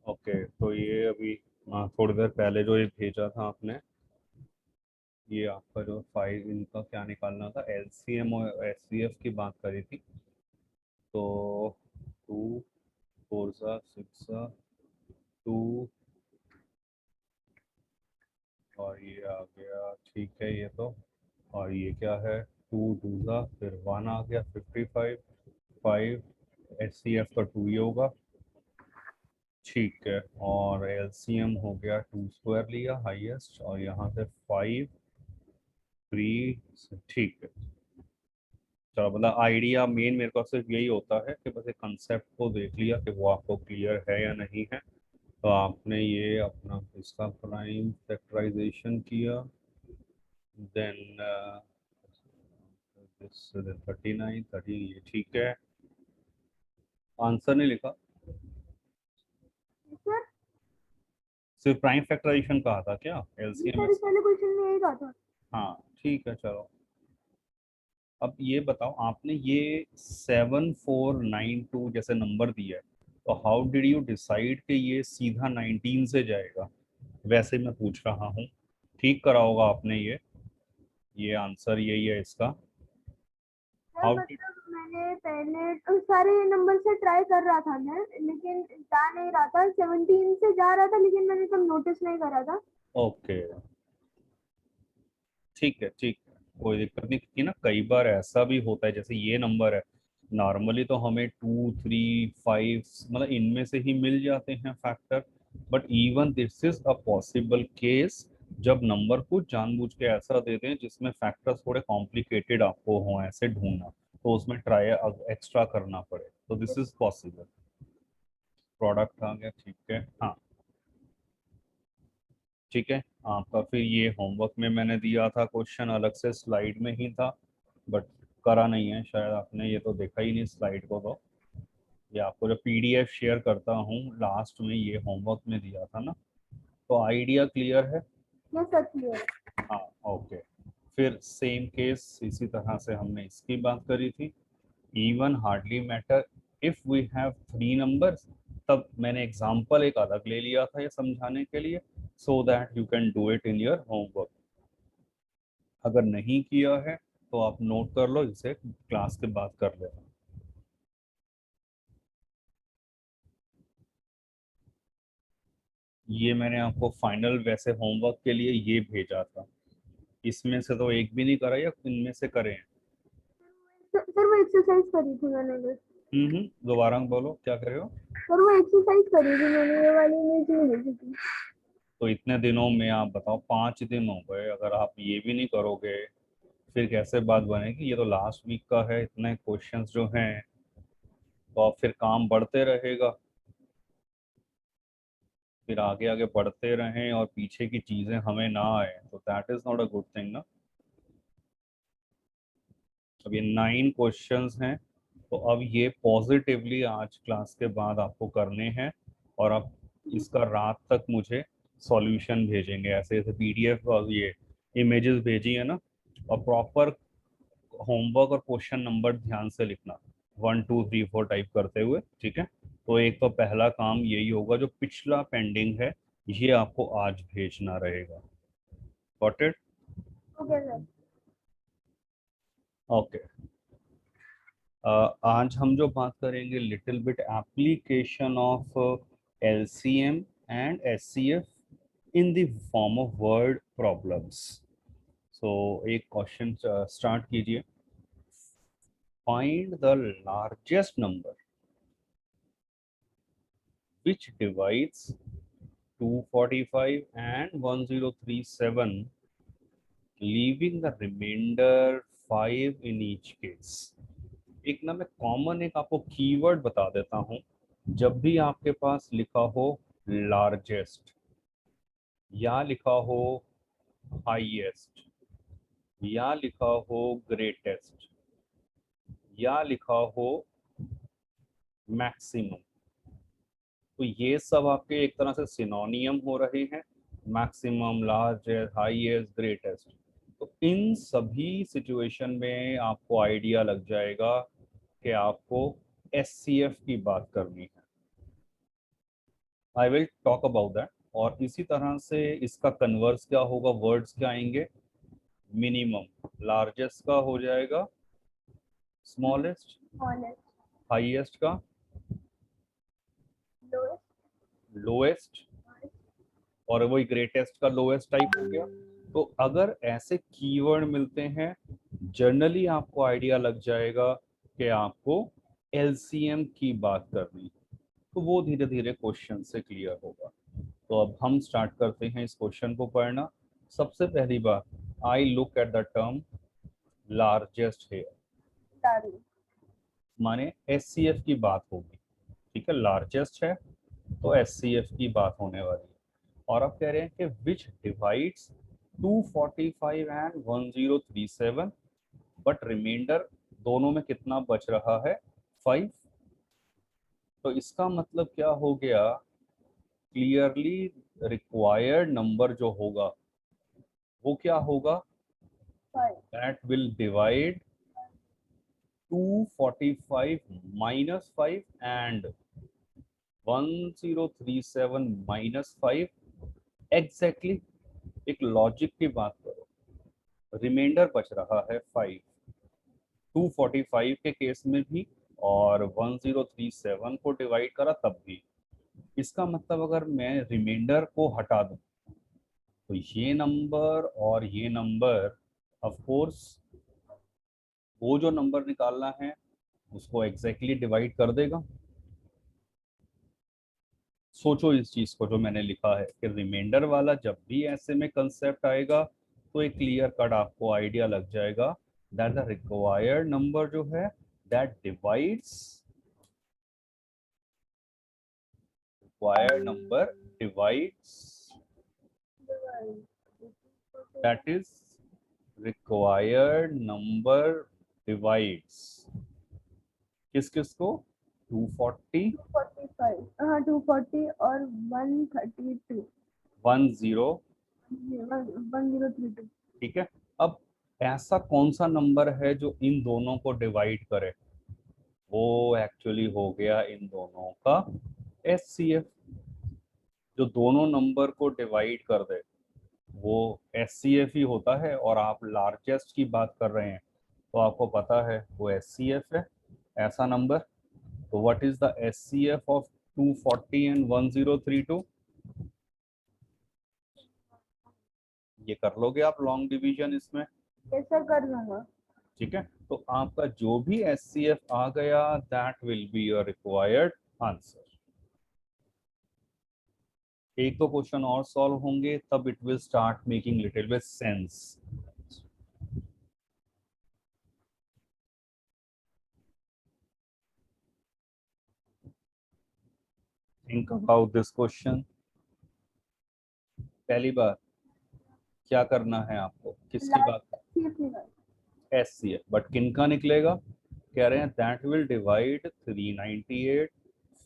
Okay, तो ये अभी थोड़ी देर पहले जो ये भेजा था आपने, ये आपका जो फाइव इनका क्या निकालना था, एलसीएम और एचसीएफ की बात करी थी। तो टू फोर सा सिक्स सा टू, और ये आ गया, ठीक है ये तो। और ये क्या है, टू टू सा फिर वन आ गया, 55। फाइव, एच सी एफ का टू ही होगा, ठीक है। और एलसीएम हो गया, टू स्क्वायर लिया हाईएस्ट, और यहाँ से फाइव थ्री, ठीक है। चलो, मतलब आइडिया मेन मेरे को सिर्फ यही होता है कि बस एक कंसेप्ट को देख लिया कि वो आपको क्लियर है या नहीं है। तो आपने ये अपना इसका प्राइम फैक्टराइजेशन किया, देन दिस 39 30, ये ठीक है। आंसर नहीं लिखा, सर सिर्फ प्राइम फैक्टराइजेशन कहा था क्या, ये एलसीएम सर इस एस? वाले क्वेश्चन में यही कहा था। हाँ ठीक है, चलो। अब ये बताओ, आपने ये 7492 जैसे नंबर दिया है, तो हाउ डिड यू डिसाइड कि ये सीधा 19 से जाएगा? वैसे मैं पूछ रहा हूँ, ठीक करा होगा आपने ये आंसर यही है इसका। Sir how did? मतलब मैंने पहले तो सारे नंबर से ट्राई कर रहा था मैं, लेकिन जा नहीं रहा था, 17 से जा रहा था, लेकिन मैंने तब नोटिस नहीं करा था। ओके, ठीक है ठीक है, कोई दिक्कत नहीं, क्योंकि ना कई बार ऐसा भी होता है, जैसे ये नंबर है, नॉर्मली तो हमें टू थ्री फाइव मतलब इनमें से ही मिल जाते हैं factor, but even this is a possible case जब नंबर को जानबूझ के ऐसा दे दें जिसमें फैक्टर्स थोड़े कॉम्प्लिकेटेड आपको हों ऐसे ढूंढना, तो उसमें ट्राई एक्स्ट्रा करना पड़े, तो दिस इज पॉसिबल। प्रोडक्ट आ गया, ठीक है, हाँ ठीक है। आपका फिर ये होमवर्क में मैंने दिया था क्वेश्चन, अलग से स्लाइड में ही था, बट करा नहीं है शायद आपने, ये तो देखा ही नहीं स्लाइड को। तो ये आपको जो पीडीएफ शेयर करता हूँ लास्ट में, ये होमवर्क में दिया था ना, तो आइडिया क्लियर है? ये सच है। हाँ, ओके। फिर सेम केस इसी तरह से हमने इसकी बात करी थी, even hardly matter if we have three numbers. तब मैंने एग्जांपल एक अलग ले लिया था ये समझाने के लिए, so that you can do it in your homework. अगर नहीं किया है तो आप नोट कर लो, इसे क्लास के बाद कर लेना। ये मैंने आपको फाइनल वैसे होमवर्क के लिए ये भेजा था, इसमें से तो एक भी नहीं करा या इनमें से करे हैं? सर वो एक्सरसाइज करी थी मैंने बस। दोबारा बोलो, क्या कर रहे हो? सर वो एक्सरसाइज करी थी मैंने, ये वाली इमेज नहीं देखी थी। तो इतने दिनों में आप बताओ, 5 दिन हो गए, अगर आप ये भी नहीं करोगे फिर कैसे बात बनेगी? ये तो लास्ट वीक का है, इतने क्वेश्चंस जो हैं, तो अब फिर काम बढ़ते रहेगा, फिर आगे आगे बढ़ते रहें और पीछे की चीजें हमें ना आए, तो that is not a good thing ना। अब ये 9 क्वेश्चंस हैं, तो अब ये पॉजिटिवली आज क्लास के बाद आपको करने हैं, और आप इसका रात तक मुझे सॉल्यूशन भेजेंगे, ऐसे ऐसे पीडीएफ और ये इमेजेस भेजी है ना, और प्रॉपर होमवर्क और क्वेश्चन नंबर ध्यान से लिखना, 1 2 3 4 टाइप करते हुए, ठीक है। तो एक तो पहला काम यही होगा, जो पिछला पेंडिंग है ये आपको आज भेजना रहेगा। Got it? Okay sir. Okay. आज हम जो बात करेंगे, little bit application of LCM and HCF in the form of word problems. So एक क्वेश्चन स्टार्ट कीजिए। Find the largest number which divides 245 and 1037, leaving the remainder 5 in each case। एक ना मैं कॉमन एक आपको कीवर्ड बता देता हूं, जब भी आपके पास लिखा हो लार्जेस्ट, या लिखा हो हाईएस्ट, या लिखा हो ग्रेटेस्ट, या लिखा हो मैक्सिमम, तो ये सब आपके एक तरह से सिनोनियम हो रहे हैं, मैक्सिमम, लार्जेस्ट, हाईएस्ट, ग्रेटेस्ट। तो इन सभी सिचुएशन में आपको आइडिया लग जाएगा कि आपको एससीएफ की बात करनी है। I will talk about that. और इसी तरह से इसका कन्वर्स क्या होगा, वर्ड्स क्या आएंगे, मिनिमम लार्जेस्ट का हो जाएगा स्मॉलेस्ट, smallest, हाईएस्ट का lowest, लोएस्ट, और वही ग्रेटेस्ट का लोएस्ट टाइप हो गया। तो अगर ऐसे कीवर्ड मिलते हैं, जनरली आपको आइडिया लग जाएगा कि आपको एलसीएम की बात करनी, तो वो धीरे धीरे क्वेश्चन से क्लियर होगा। तो अब हम स्टार्ट करते हैं इस क्वेश्चन को पढ़ना। सबसे पहली बात, I look at the term largest here, largest, माने एचसीएफ की बात होगी। ठीक है, लार्जेस्ट है तो एचसीएफ की बात होने वाली है। और अब कह रहे हैं कि which divides 245 and 1037, but remainder दोनों में कितना बच रहा है, 5। तो इसका मतलब क्या हो गया, क्लियरली रिक्वायर्ड नंबर जो होगा वो क्या होगा, 5, that will divide 245 minus 5 and 1037 minus 5। Exactly एक लॉजिक की बात करो, रिमाइंडर बच रहा है 5 245 के केस में भी, और 1037 को डिवाइड करा तब भी। इसका मतलब अगर मैं रिमाइंडर को हटा दूं तो ये नंबर और ये नंबर, ऑफ कोर्स वो जो नंबर निकालना है उसको एग्जैक्टली डिवाइड कर देगा। सोचो इस चीज को जो मैंने लिखा है कि रिमाइंडर वाला जब भी ऐसे में कंसेप्ट आएगा तो एक क्लियर कट आपको आइडिया लग जाएगा दैट द रिक्वायर्ड नंबर जो है that divides, required number divides, that is required number divides किस किस को, 240 245, हाँ 240 और 132, 10, 1032, ठीक है। अब ऐसा कौन सा नंबर है जो इन दोनों को डिवाइड करे, वो एक्चुअली हो गया इन दोनों का एचसीएफ। जो दोनों नंबर को डिवाइड कर दे वो एचसीएफ ही होता है। और आप लार्जेस्ट की बात कर रहे हैं तो आपको पता है वो एचसीएफ है ऐसा नंबर। तो what is the HCF of 240 and 1032, ये कर लोगे आप लॉन्ग डिवीजन इसमें, ये सर कर दूंगा। ठीक है। तो आपका जो भी एचसीएफ आ गया that will be your required answer. एक तो क्वेश्चन और सॉल्व होंगे तब it will start making little bit sense. Think about this question. पहली बार क्या करना है आपको, किसकी बात, एचसीएफ, बट किन का निकलेगा, कह रहे हैं that will divide 398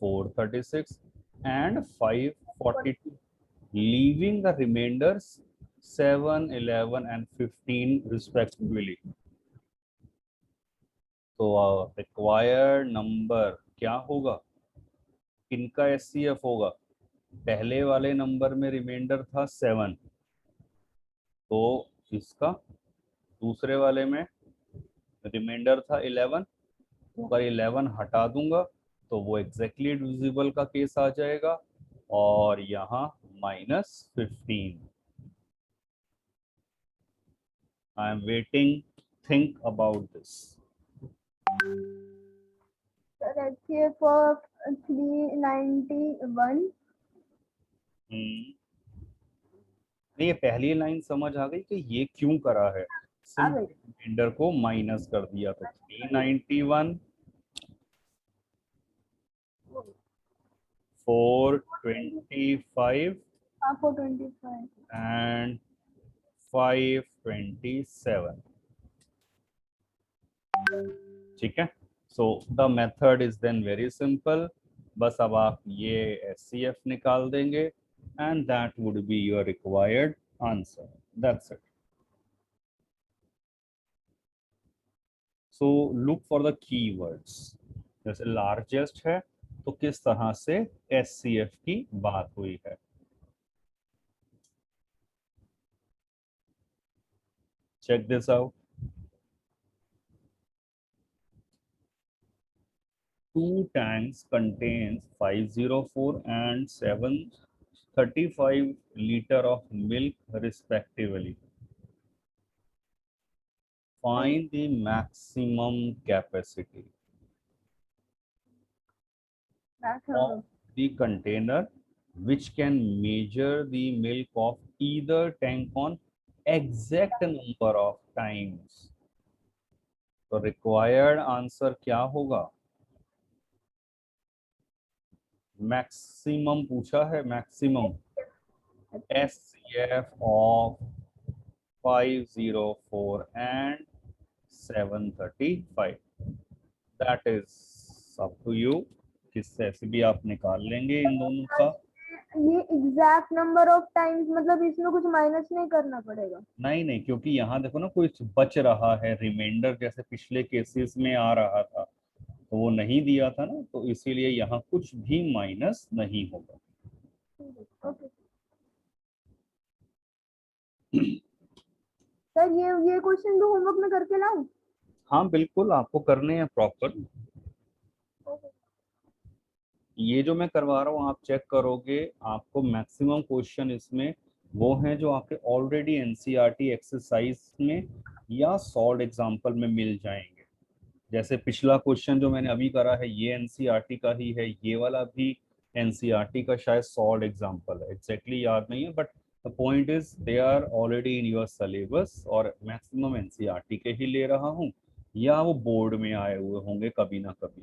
436 and 542, leaving the remainders 7 11 and 15 respectively. तो रिक्वायर्ड नंबर क्या होगा, किनका एचसीएफ होगा, पहले वाले नंबर में रिमाइंडर था 7, तो इसका दूसरे वाले में रिमाइंडर था 11, तो अगर 11 हटा दूंगा तो वो एग्जैक्टली डिविजिबल का केस आ जाएगा, और यहाँ -15। I am waiting, think about this. Sir HCF of 391, नहीं, ये पहली लाइन समझ आ गई कि ये क्यों करा है, आ गई। सिंपल रिमाइंडर को माइनस कर दिया, तो 391 425 हाँ 425, and 527, ठीक है। So the method is then very simple, बस अब आप ये एचसीएफ निकाल देंगे and that would be your required answer, that's it. So look for the keywords, जैसे लार्जेस्ट है तो किस तरह से SCF की बात हुई है। Check this out. 2 tanks contains 504 and 735 liter of milk respectively. Find the maximum capacity of the container which can measure the milk of either tank on exact number of times. तो required answer क्या होगा? Maximum पूछा है, maximum SCF of 504 and 735. That is up to you. किससे से भी आप निकाल लेंगे इन दोनों का। ये एग्जैक्ट नंबर ऑफ टाइम्स मतलब इसमें कुछ माइनस नहीं करना पड़ेगा? नहीं नहीं, क्योंकि यहाँ देखो ना कुछ बच रहा है, रिमाइंडर जैसे पिछले केसेस में आ रहा था तो वो नहीं दिया था ना, तो इसीलिए यहाँ कुछ भी माइनस नहीं होगा। ओके सर, ये क्वेश्चन तो होमवर्क में करके लाऊं? हाँ बिल्कुल, आपको करने हैं प्रॉपर। ये जो मैं करवा रहा हूँ आप चेक करोगे, आपको मैक्सिमम क्वेश्चन इसमें वो हैं जो आपके ऑलरेडी एनसीईआरटी एक्सरसाइज में या सॉल्व एग्जांपल में मिल जाएंगे। जैसे पिछला क्वेश्चन जो मैंने अभी करा है ये एनसीईआरटी का ही है, ये वाला भी एनसीईआरटी का शायद सॉल्व एग्जांपल है, एग्जैक्टली याद नहीं है, but the point is they are already in your syllabus और मैक्सिमम एनसीईआरटी के ही ले रहा हूँ या वो बोर्ड में आए हुए होंगे कभी ना कभी।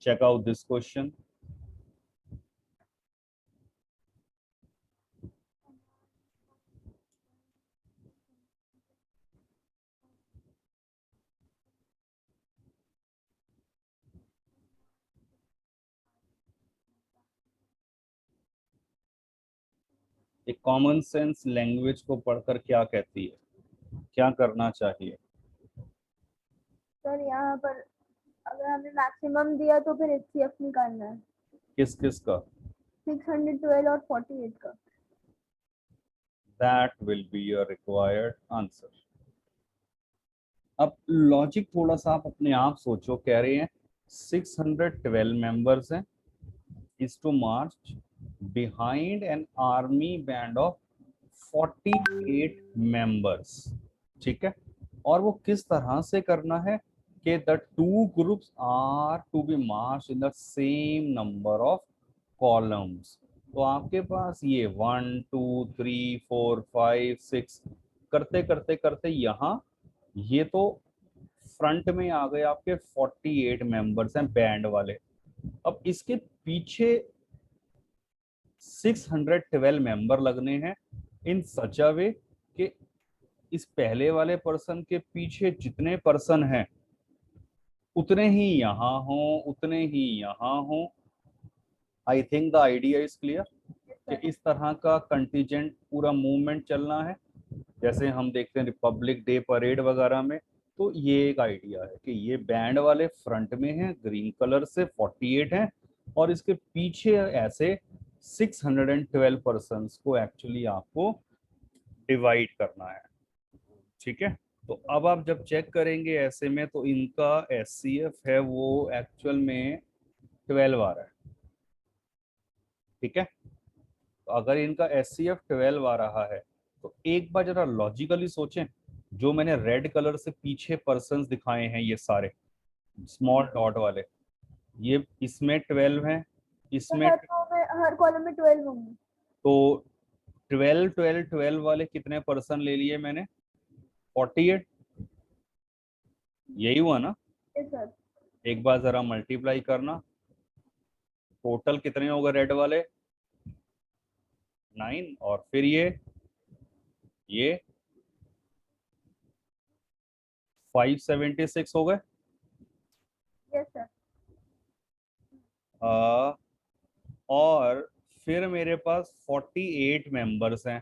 Check out this question. एक कॉमन सेंस लैंग्वेज को पढ़कर क्या कहती है, क्या करना चाहिए? सर यहाँ पर अगर हमें मैक्सिमम दिया तो फिर एचसीएफ निकालना है। किस किस का? 612 और 48 का। That will be your required answer. अब लॉजिक थोड़ा सा आप अपने आप सोचो, कह रहे हैं 612 मेंबर्स हैं is to march behind an army band of 48 members, ठीक है, और वो किस तरह से करना है कि the two groups are to be marched in the same number of columns। तो आपके पास ये 1 2 3 4 5 6 करते करते करते यहाँ ये तो फ्रंट में आ गए आपके 48 मेंबर्स हैं बैंड वाले। अब इसके पीछे 612 मेंबर लगने हैं इन सच अ वे कि इस पहले वाले पर्सन के पीछे जितने पर्सन हैं उतने ही यहाँ हों, उतने ही यहाँ हों। I think the idea is clear कि इस तरह का कंटीजेंट पूरा मूवमेंट चलना है, जैसे हम देखते हैं रिपब्लिक डे परेड वगैरह में। तो ये एक आइडिया है कि ये बैंड वाले फ्रंट में हैं ग्रीन कलर से 48 हैं और इसके पीछे ऐसे 612 पर्सन्स को एक्चुअली आपको डिवाइड करना है, ठीक है। तो अब आप जब चेक करेंगे ऐसे में तो इनका SCF है वो एक्चुअल में 12 आ रहा है, ठीक है। तो अगर इनका SCF 12 आ रहा है तो एक बार जरा लॉजिकली सोचें, जो मैंने रेड कलर से पीछे पर्सन्स दिखाए हैं ये सारे स्मॉल डॉट वाले, ये इसमें 12 हैं, इसमें हर कॉलम में 12 होंगे। तो 12 12 12 वाले कितने पर्सन ले लिए मैंने? 48, यही हुआ ना? सर एक बार जरा मल्टीप्लाई करना, टोटल कितने हो गए रेड वाले? 9 और फिर ये 576 हो गए। Yes sir. और फिर मेरे पास 48 मेंबर्स हैं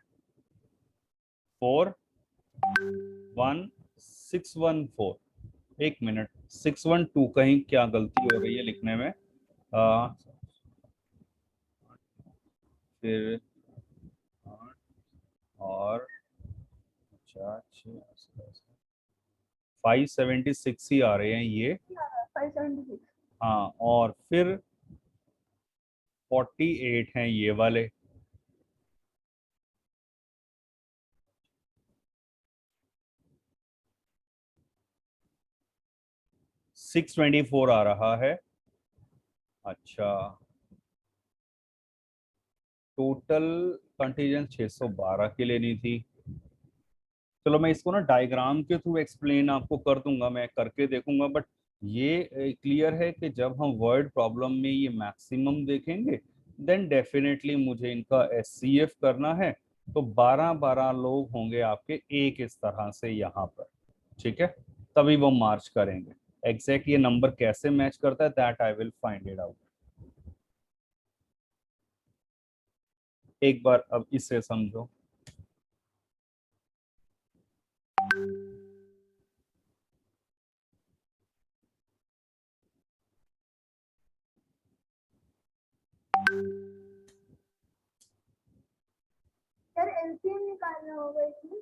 4 1 6 1 4, एक मिनट, 612, कहीं क्या गलती हो रही है लिखने में। आ, फिर 8 और 576 ही आ रहे हैं ये। 576। हाँ, और फिर 48 हैं ये वाले। 624 आ रहा है। अच्छा, टोटल कंटीजेंट 612 की लेनी थी। चलो मैं इसको ना डायग्राम के थ्रू एक्सप्लेन आपको कर दूंगा, मैं करके देखूंगा, बट ये क्लियर है कि जब हम वर्ड प्रॉब्लम में ये मैक्सिमम देखेंगे देन डेफिनेटली मुझे इनका एचसीएफ करना है। तो 12-12 लोग होंगे आपके एक इस तरह से यहाँ पर, ठीक है, तभी वो मार्च करेंगे। एग्जैक्ट ये नंबर कैसे मैच करता है that I will find it out. एक बार अब इसे समझो। सर एलसीएम निकालना होगा इसमें।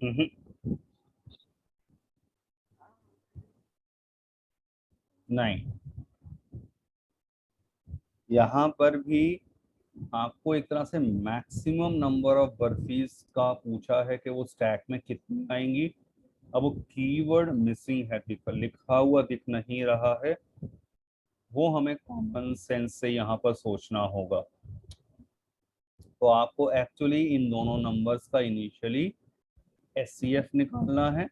हम्म, नहीं, यहाँ पर भी आपको एक तरह से मैक्सिमम नंबर ऑफ बर्फीज का पूछा है कि वो स्टैक में कितनी आएंगी। अब वो कीवर्ड मिसिंग है, लिखा हुआ दिख नहीं रहा है, वो हमें कॉमन सेंस से यहाँ पर सोचना होगा। तो आपको एक्चुअली इन दोनों नंबर्स का इनिशियली एचसीएफ निकालना है,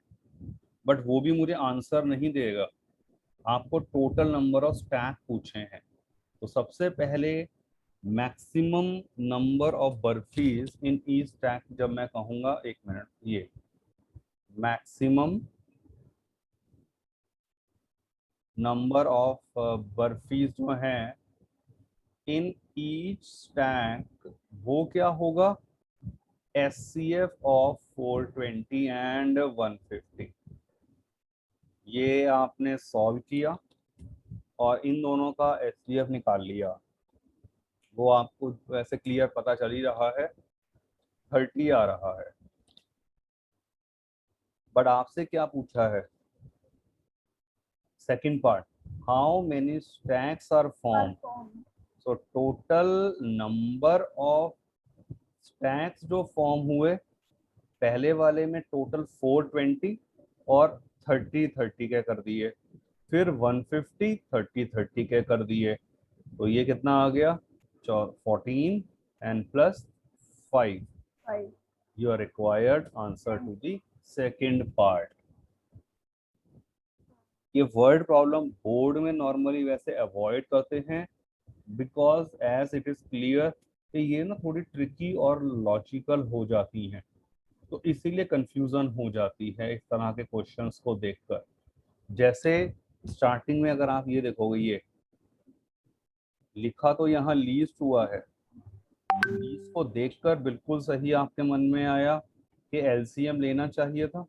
बट वो भी मुझे आंसर नहीं देगा, आपको टोटल नंबर ऑफ स्टैक पूछे हैं। तो सबसे पहले maximum number of barfis in each stack जब मैं कहूंगा, एक मिनट, ये मैक्सिमम नंबर ऑफ बर्फीज जो हैं इन ईच स्टैक, वो क्या होगा, एचसीएफ ऑफ 420 एंड 150। ये आपने सॉल्व किया और इन दोनों का एचसीएफ निकाल लिया, वो आपको वैसे क्लियर पता चल ही रहा है, 30 आ रहा है। बट आपसे क्या पूछा है, second part, how many stacks are form. So total number of stacks जो फॉर्म हुए पहले वाले में टोटल 420 और 30-30 के कर दिए, फिर 150 30-30 के कर दिए, तो ये कितना आ गया, 14 and plus 5। 5। You are required answer to the second part. ये वर्ड प्रॉब्लम बोर्ड में नॉर्मली वैसे अवॉइड करते हैं because as it is clear कि ये ना थोड़ी ट्रिकी और लॉजिकल हो जाती हैं, तो इसीलिए कंफ्यूजन हो जाती है इस तरह के क्वेश्चंस को देखकर। जैसे स्टार्टिंग में अगर आप ये देखोगे, ये लिखा तो यहाँ लीस्ट हुआ है, लीस्ट को देखकर बिल्कुल सही आपके मन में आया कि एलसीएम लेना चाहिए था,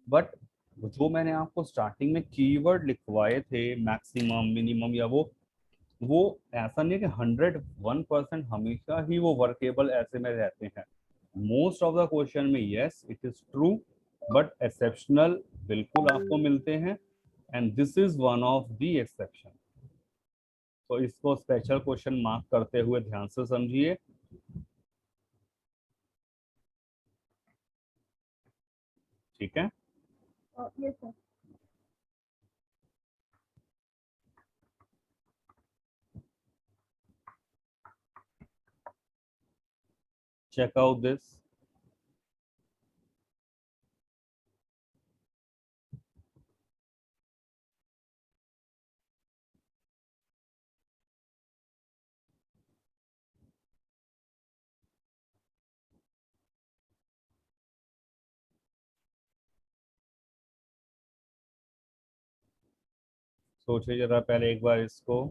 बट जो मैंने आपको स्टार्टिंग में कीवर्ड लिखवाए थे मैक्सिमम मिनिमम या वो ऐसा नहीं है कि 101% हमेशा ही वो वर्केबल ऐसे में रहते हैं। मोस्ट ऑफ द क्वेश्चन में yes it is true, but exceptional बिल्कुल आपको मिलते हैं, and this is one of the exception. तो इसको स्पेशल क्वेश्चन मार्क करते हुए ध्यान से समझिए, ठीक है। Yes sir. Check out this. सोचिए जरा पहले एक बार इसको।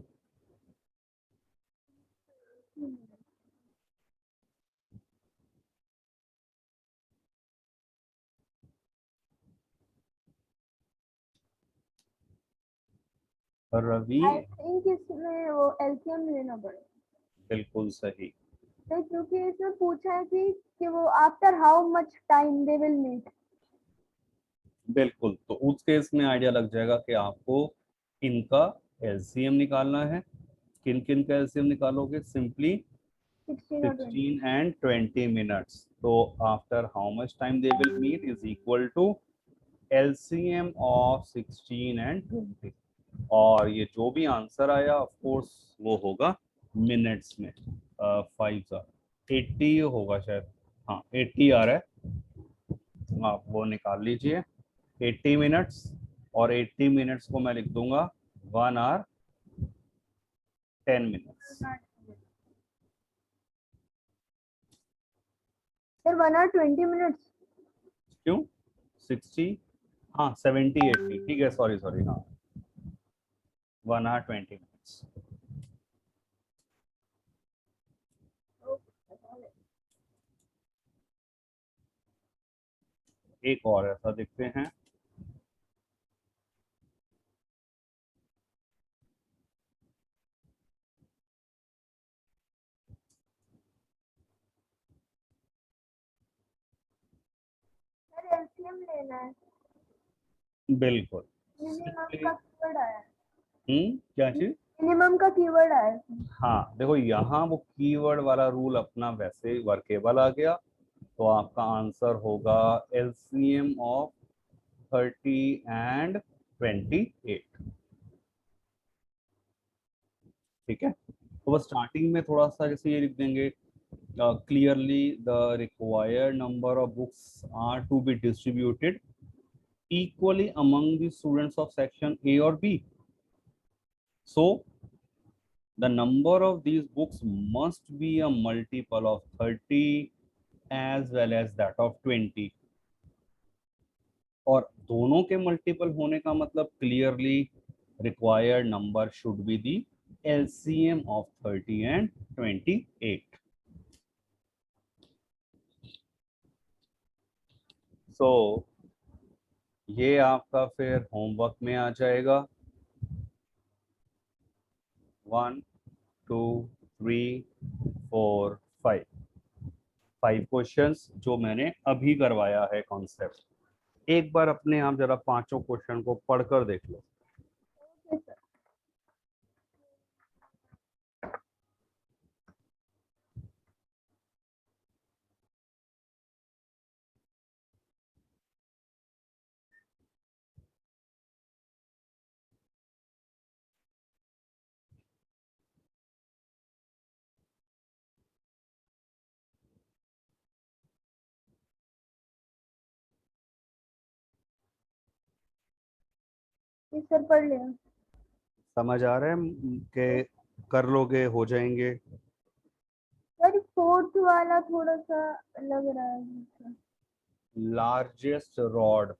रवि, आई थिंक इसमें वो एलसीएम लेना पड़ेगा। बिल्कुल सही। नहीं, क्योंकि इसमें पूछा है कि वो after how much time they will meet. बिल्कुल, तो उस केस में आइडिया लग जाएगा कि आपको इनका एलसीएम निकालना है। किन किन का एलसीएम निकालोगे? सिंपली 16 और 20। 16 and 20 minutes. तो after how much time they will meet is equal to LCM of 16 and 20. और ये जो भी आंसर आया ऑफ कोर्स वो होगा मिनट्स में। 80 होगा शायद, हाँ 80 आ रहा है, आप वो निकाल लीजिए 80 मिनट्स। और 80 मिनट्स को मैं लिख दूंगा 1 hour 10 minutes। फिर 1 hour 20 minutes। क्यों? 60, हाँ 70 80 ठीक है, सॉरी सॉरी, हाँ 1 hour 20 minutes। एक और ऐसा देखते हैं। सर एलसीएम लेना है। बिल्कुल। मिनिमम Simply- का कीवर्ड आया है। क्या चीज? मिनिमम का कीवर्ड आया है। हाँ देखो, यहाँ वो कीवर्ड वाला रूल अपना वैसे वर्केबल आ गया, तो आपका आंसर होगा एलसीएम ऑफ 30 and 28। ठीक है, तो बस स्टार्टिंग में थोड़ा सा जैसे ये लिख देंगे, clearly the required number of books are to be distributed equally among the students of section A or B. So the number of these books must be a multiple of 30 as well as that of 20. और दोनों के multiple होने का मतलब clearly required number should be the LCM of 30 and 28. सो ये आपका फिर homework में आ जाएगा। 1 2 3 4 5 5 क्वेश्चंस जो मैंने अभी करवाया है कॉन्सेप्ट। एक बार अपने आप जरा पांचों क्वेश्चन को पढ़कर देख लो। ये सर पढ़ लिया। समझ आ रहा है कि कर लोगे, हो जाएंगे? सर फोर्थ वाला थोड़ा सा लग रहा है। लार्जेस्ट रॉड,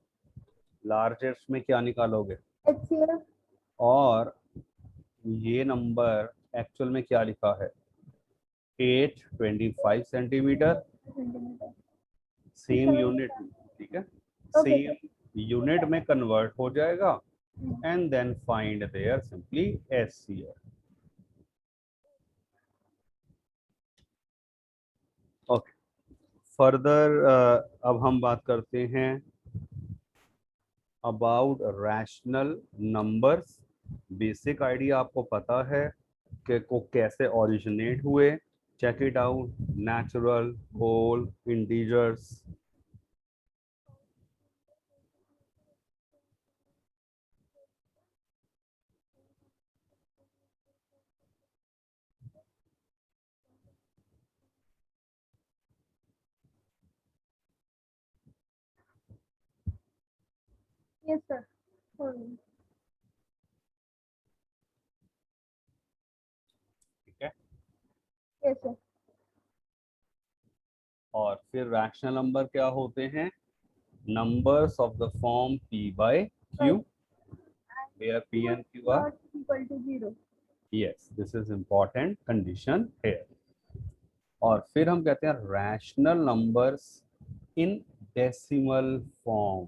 लार्जेस्ट में क्या निकालोगे? एचसीएफ। और ये नंबर एक्चुअल में क्या लिखा है? 825 सेंटीमीटर। सेंटीमीटर। सेम यूनिट, ठीक है, ओके सेम यूनिट में कन्वर्ट हो जाएगा and then find their simply SCF। Okay, further अब हम बात करते हैं about rational numbers. Basic idea आपको पता है कि को कैसे ओरिजिनेट हुए। Check it out, natural, whole, integers. Yes sir. ठीक है, यस सर। और फिर रैशनल नंबर क्या होते हैं? Numbers of the form P by Q, where P and Q are, not equal to 0। yes, this is important condition here. और फिर हम कहते हैं rational numbers in decimal form.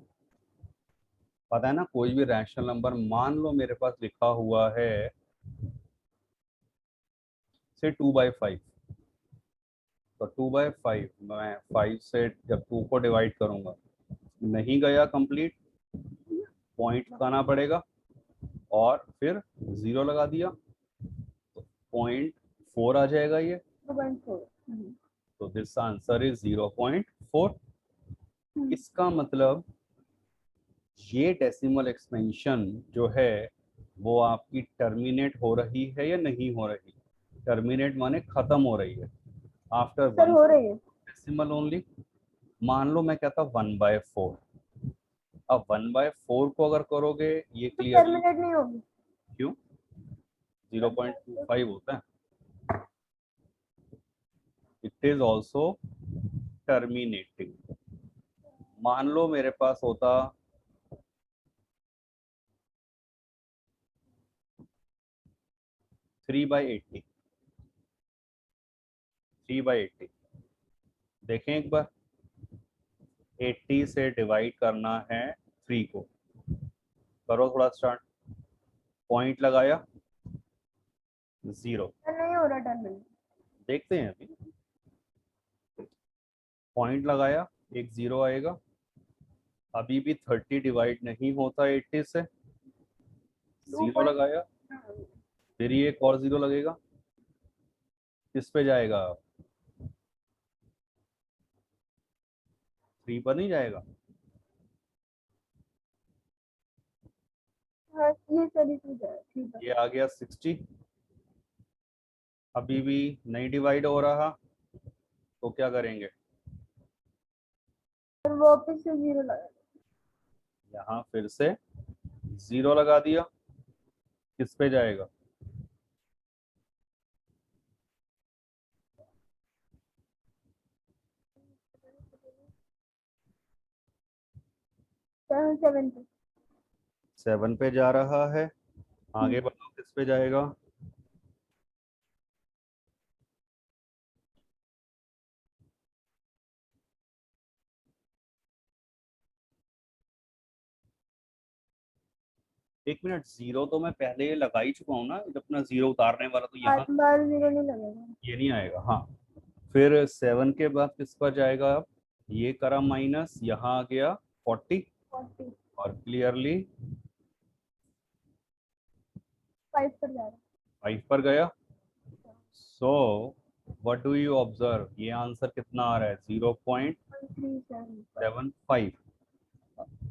पता है ना, कोई भी रैशनल नंबर, मान लो मेरे पास लिखा हुआ है से 2/5, तो 2/5 मैं 5 से जब 2 को डिवाइड करूंगा नहीं गया कंप्लीट, पॉइंट लगाना पड़ेगा और फिर 0 लगा दिया तो 0.4 आ जाएगा ये। 2.4। तो दिस आंसर इज 0.4। इसका मतलब ये डेसिमल एक्सपेंशन जो है वो आपकी टर्मिनेट हो रही है या नहीं हो रही। टर्मिनेट माने खत्म हो रही है आफ्टर सर 1 हो रही है। Decimal only. मान लो मैं कहता 1/4, अब 1/4 को अगर करोगे ये तो क्लियरली टर्मिनेट नहीं होगी। क्यों 0.25 होता है, इट इज ऑल्सो टर्मिनेटिंग। मान लो मेरे पास होता 3/80, 3/80 देखें एक बार, 80 से डिवाइड करना है 3 को, करो थोड़ा स्टार्ट, पॉइंट लगाया 0, नहीं हो रहा टर्मिनेट। देखते हैं अभी, पॉइंट लगाया एक 0 आएगा, अभी भी 30 डिवाइड नहीं होता 80 से, 0 लगाया, फिर ये एक और 0 लगेगा, किस पे जाएगा 3 पर नहीं जाएगा। हाँ ये सही चीज है, ठीक है। ये आ गया 60, अभी भी नहीं डिवाइड हो रहा, तो क्या करेंगे, और वापस से 0 लगा। यहाँ फिर से 0 लगा दिया, किस पे जाएगा 7 पे। 7 पे जा रहा है, आगे बताओ किस पे जाएगा। एक मिनट, 0 तो मैं पहले लगा ही चुका हूँ ना, जब अपना 0 उतारने वाला, तो यहाँ बार 0 नहीं लगेगा। ये नहीं आएगा। हाँ, फिर 7 के बाद किस पर जाएगा, अब ये करा माइनस, यहाँ आ गया 40 40। और क्लियरली 5 पर जा रहा 5 पर गया। So what do you observe, ये आंसर कितना आ रहा है 0.75। है। 3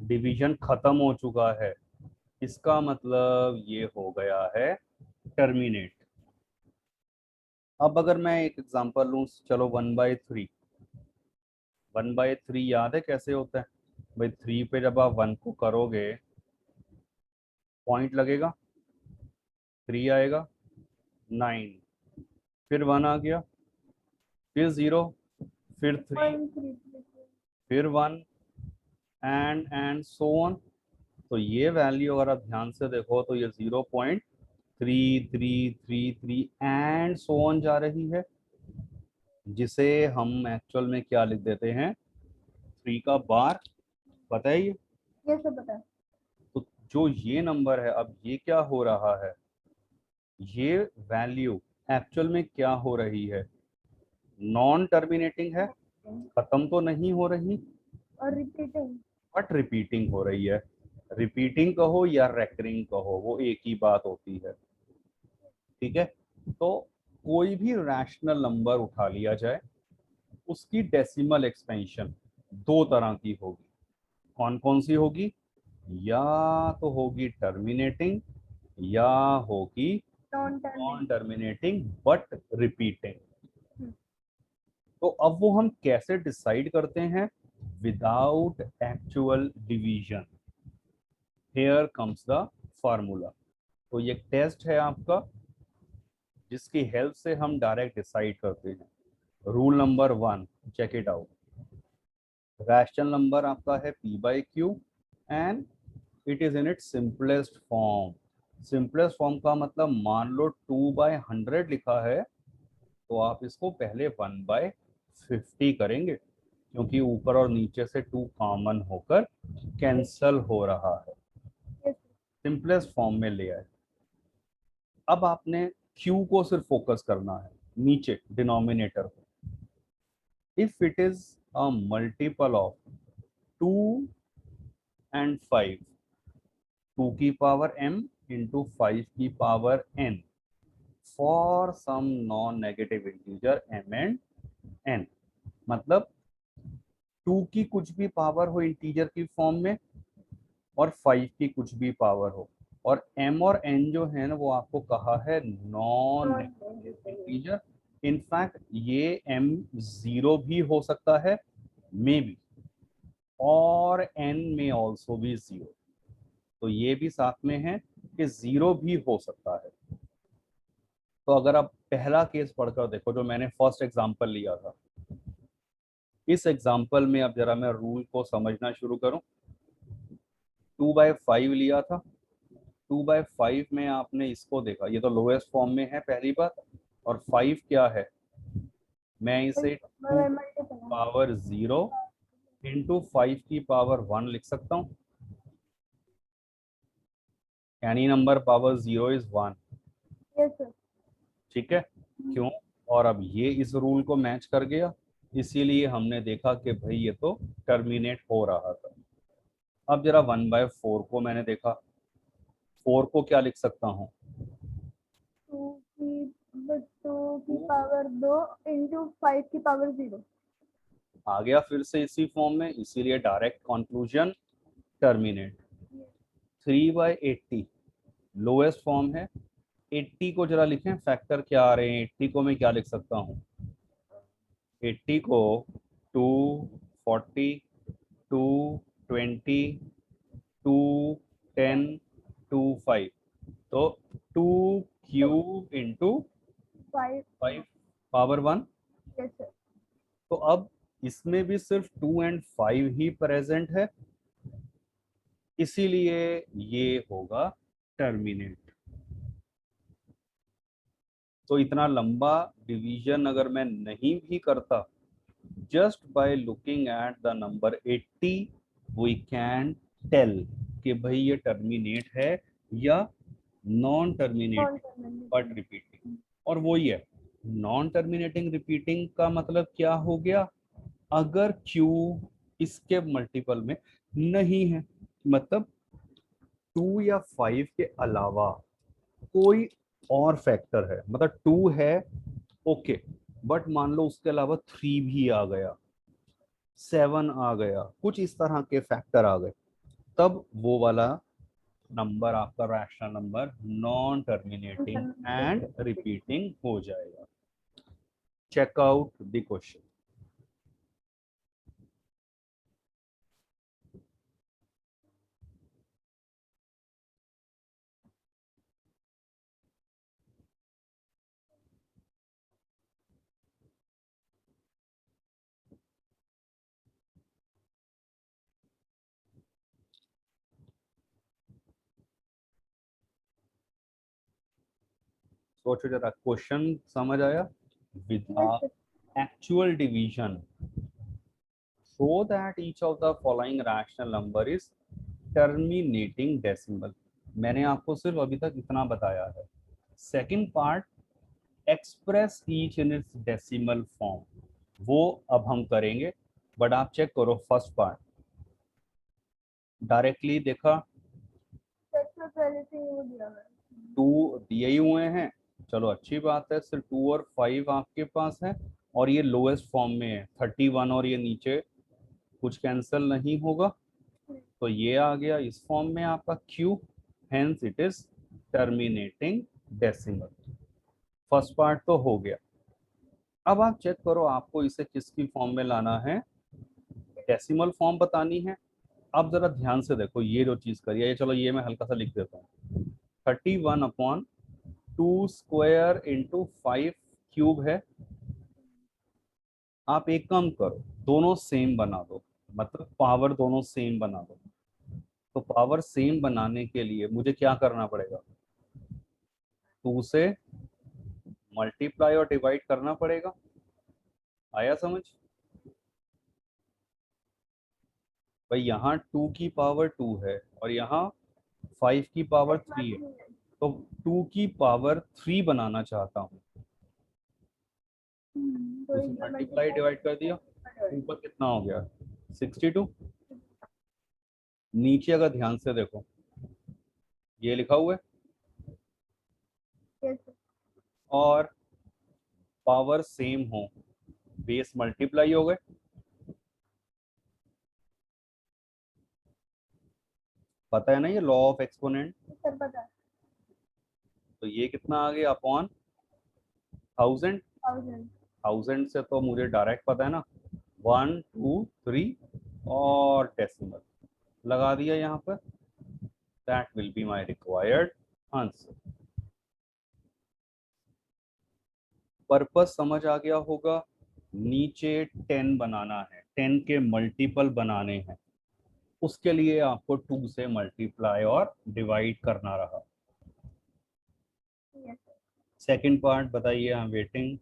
डिवीजन खत्म हो चुका है, इसका मतलब ये हो गया है टर्मिनेट। अब अगर मैं एक एग्जांपल लूं, चलो 1/3, 1/3 याद है कैसे होता है भाई, 3 पे जब आप 1 को करोगे पॉइंट लगेगा, 3 आएगा, 9, फिर 1 आ गया, फिर 0, फिर 3, 0.3। फिर 1 एंड सो ऑन। तो ये वैल्यू अगर आप ध्यान से देखो तो ये 0.3333 एंड सो ऑन जा रही है, जिसे हम एक्चुअल में क्या लिख देते हैं 3 का बार, पता है ये सब पता है। तो जो ये नंबर है, अब ये क्या हो रहा है, ये वैल्यू एक्चुअल में क्या हो रही है, नॉन टर्मिनेटिंग है, खत्म तो नहीं हो रही, और रिपीटिंग। बट रिपीटिंग हो रही है। रिपीटिंग कहो या रेकरिंग कहो, वो एक ही बात होती है। ठीक है, तो कोई भी रैशनल नंबर उठा लिया जाए, उसकी डेसिमल एक्सपेंशन दो तरह की होगी। कौन कौन सी होगी, या तो होगी टर्मिनेटिंग या होगी non non terminating. Terminating but repeating. तो अब वो हम कैसे डिसाइड करते हैं, without actual division. Here comes the formula. तो ये टेस्ट है आपका, जिसकी हेल्प से हम डायरेक्ट डिसाइड करते हैं। Rule number 1, check it out. Rational number आपका है p/q and it is in its simplest form. Simplest form का मतलब, मान लो 2/100 लिखा है, तो आप इसको पहले 1/50 करेंगे, क्योंकि ऊपर और नीचे से 2 कॉमन होकर कैंसल हो रहा है। सिंपलेस्ट फॉर्म में ले आए। अब आपने q को सिर्फ फोकस करना है, नीचे डिनोमिनेटर को। If it is a multiple of 2 and 5, 2 की पावर m इंटू 5 की power n for some non negative integer m and n। मतलब 2 की कुछ भी पावर हो इंटीजर की फॉर्म में और 5 की कुछ भी पावर हो, और m और n जो है ना वो आपको कहा है नॉन नेगेटिव इंटीजर। इनफैक्ट ये m 0 भी हो सकता है, मे बी, और n में ऑल्सो भी 0। तो ये भी साथ में है कि 0 भी हो सकता है। तो अगर आप पहला केस पढ़कर देखो जो मैंने फर्स्ट एग्जांपल लिया था, इस एग्जांपल में अब जरा मैं रूल को समझना शुरू करूं। 2/5 लिया था, 2/5 में आपने इसको देखा, ये तो लोएस्ट फॉर्म में है पहली बात, और 5 क्या है, मैं इसे 2 पावर 0 इंटू 5 की पावर 1 लिख सकता हूँ। Any number power 0 is 1। Yes sir. ठीक है, क्यों? और अब ये इस रूल को मैच कर गया, इसीलिए हमने देखा कि भाई ये तो टर्मिनेट हो रहा था। अब जरा 1/4 को मैंने देखा, 4 को क्या लिख सकता हूँ, 2 की पावर 2 इंटू 5 की पावर 0। आ गया फिर से इसी फॉर्म में, इसीलिए direct conclusion terminate. 3/80 lowest form है। 80 को जरा लिखें, फैक्टर क्या आ रहे हैं, 80 को मैं क्या लिख सकता हूँ, 80 को 240, 220, 210, 25, तो 2 cube into 5। 5 power 1। Yes sir. तो अब इसमें भी सिर्फ 2 and 5 ही प्रेजेंट है, इसीलिए ये होगा टर्मिनेट। तो इतना लंबा डिवीजन अगर मैं नहीं भी करता, just by looking at the number 80 we can tell कि भाई ये टर्मिनेट है या नॉन टर्मिनेटिंग बट रिपीटिंग। और वही है, नॉन टर्मिनेटिंग रिपीटिंग का मतलब क्या हो गया, अगर q इसके मल्टीपल में नहीं है, मतलब 2 या 5 के अलावा कोई और फैक्टर है, मतलब 2 है ओके, बट मान लो उसके अलावा 3 भी आ गया, 7 आ गया, कुछ इस तरह के फैक्टर आ गए, तब वो वाला नंबर आपका rational number non terminating and repeating हो जाएगा। Check out the question. सोचो जरा, क्वेश्चन समझ आया? Without actual division, so that each of the following rational number is terminating decimal। मैंने आपको सिर्फ अभी तक इतना बताया है। Second part, express each in its decimal form, वो अब हम करेंगे, बट आप चेक करो फर्स्ट पार्ट, डायरेक्टली देखा सबसे पहले से वो दिया हुआ है। 2 दिए ही हुए हैं, चलो अच्छी बात है, सिर्फ 2 और 5 आपके पास है, और ये लोएस्ट फॉर्म में है 31, और ये नीचे कुछ कैंसिल नहीं होगा, तो ये आ गया इस फॉर्म में आपका q, hence it is terminating decimal. First part तो हो गया। अब आप चेक करो आपको इसे किसकी फॉर्म में लाना है, डेसिमल फॉर्म बतानी है। अब जरा ध्यान से देखो, ये जो चीज करिए, ये चलो ये मैं हल्का सा लिख देता हूँ, 31/2 स्क्वायर इंटू 5 क्यूब है। आप एक काम करो, दोनों सेम बना दो, मतलब पावर दोनों सेम बना दो। तो पावर सेम बनाने के लिए मुझे क्या करना पड़ेगा, 2 से मल्टीप्लाई और डिवाइड करना पड़ेगा। आया समझ? भाई यहाँ 2 की पावर 2 है और यहाँ 5 की पावर 3 है, तो 2 की पावर 3 बनाना चाहता हूँ। तो इसे मल्टीप्लाई डिवाइड कर दिया, ऊपर कितना हो गया 62। नीचे अगर ध्यान से देखो ये लिखा हुआ है yes, और पावर सेम हो, बेस मल्टीप्लाई हो गए। पता है ना ये लॉ ऑफ एक्सपोनेंट। सर पता है तो ये कितना आ गया अपॉन 1000। 1000 1000 से तो मुझे डायरेक्ट पता है ना 1 2 3 और डेसिमल लगा दिया यहाँ पर। That will be my required answer. Purpose समझ आ गया होगा। नीचे 10 बनाना है, 10 के मल्टीपल बनाने हैं, उसके लिए आपको 2 से मल्टीप्लाई और डिवाइड करना रहा। yes, सेकंड पार्ट बताइए, आई एम वेटिंग।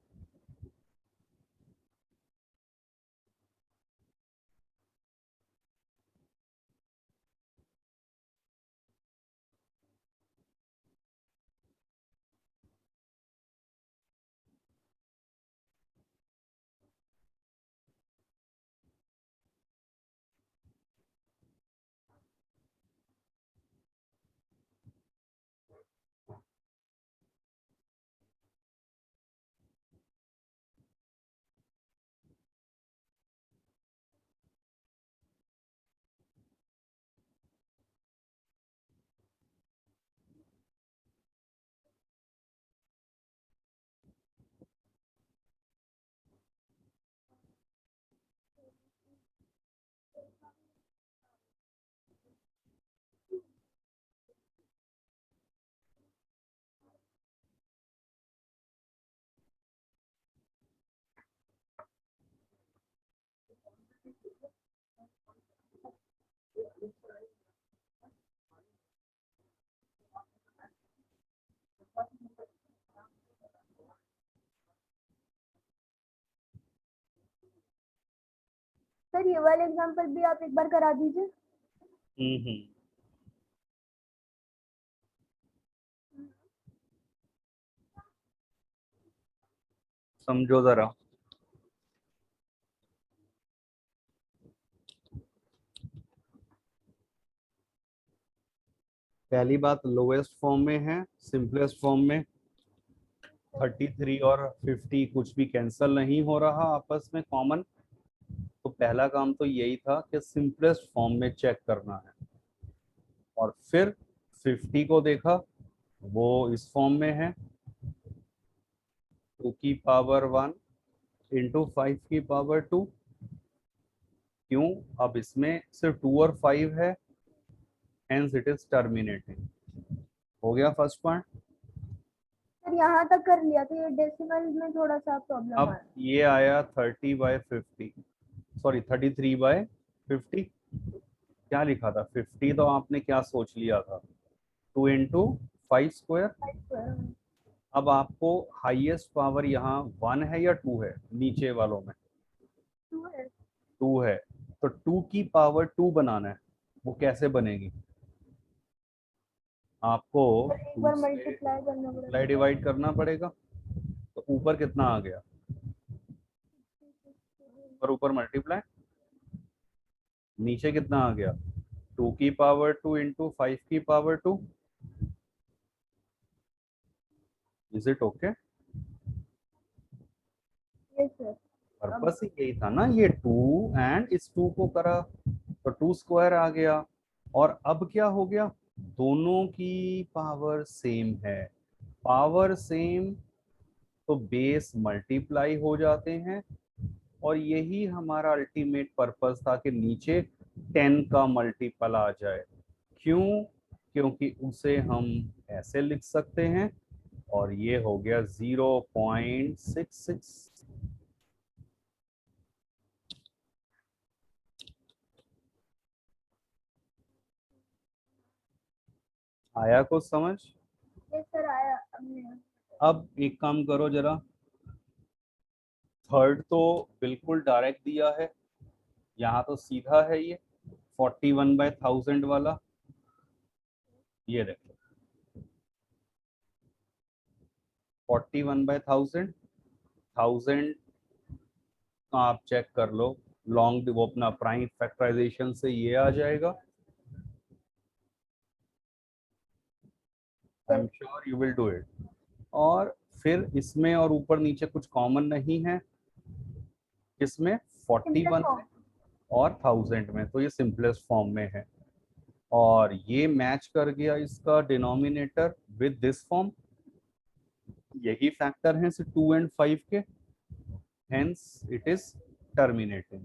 सर ये वाला एग्जांपल भी आप एक बार करा दीजिए। हम्म। समझो जरा। पहली बात लोएस्ट फॉर्म में है, सिंपलेस्ट फॉर्म में 33 और 50 कुछ भी कैंसिल नहीं हो रहा आपस में कॉमन। तो पहला काम तो यही था कि सिंपलेस्ट फॉर्म में चेक करना है, और फिर 50 को देखा वो इस फॉर्म में है 2 की पावर 1 इंटू 5 की पावर 2। क्यों? अब इसमें सिर्फ 2 और 5 है, हेंस इट इज टर्मिनेटिंग। हो गया फर्स्ट पार्ट। सर यहाँ तक कर लिया तो ये डेसिमल में थोड़ा सा प्रॉब्लम अब आया। ये आया 30/50, सॉरी 33/50। क्या लिखा था 50, तो आपने क्या सोच लिया था 2 इंटू 5 स्क्वायर। अब आपको हाईएस्ट पावर यहाँ 1 है या 2 है नीचे वालों में? 2 है, तो 2 की पावर 2 बनाना है। वो कैसे बनेगी? आपको एक 2 बार से मल्टीप्लाई करना मल्टीप्लाई पड़ेगा। डिवाइड करना पड़ेगा। तो ऊपर कितना आ गया? ऊपर मल्टीप्लाई, नीचे कितना आ गया 2 की पावर 2 इंटू 5 की power 2। Is it okay? Yes sir. Purpose ही यही था ना, ये 2 एंड इस 2 को करा तो 2 स्क्वायर आ गया। और अब क्या हो गया, दोनों की पावर सेम है। पावर सेम तो बेस मल्टीप्लाई हो जाते हैं, और यही हमारा अल्टीमेट पर्पस था कि नीचे 10 का मल्टीपल आ जाए। क्यों? क्योंकि उसे हम ऐसे लिख सकते हैं, और ये हो गया 0.66। आया कुछ समझ? यस सर आया हमने। अब एक काम करो जरा, थर्ड तो बिल्कुल डायरेक्ट दिया है, यहाँ तो सीधा है ये 41/1000 वाला। ये देखो 41/1000, 1000 आप चेक कर लो, लॉन्ग वो अपना प्राइम फैक्टराइजेशन से ये आ जाएगा। I am sure you will do it. और फिर इसमें और ऊपर नीचे कुछ कॉमन नहीं है, इसमें 41 में और 1000 में, तो ये सिंपलेस्ट फॉर्म में है। और ये मैच कर गया इसका डिनोमिनेटर विद दिस फॉर्म, यही फैक्टर हैं 2 एंड 5 के, हेंस इट इज टर्मिनेटिंग।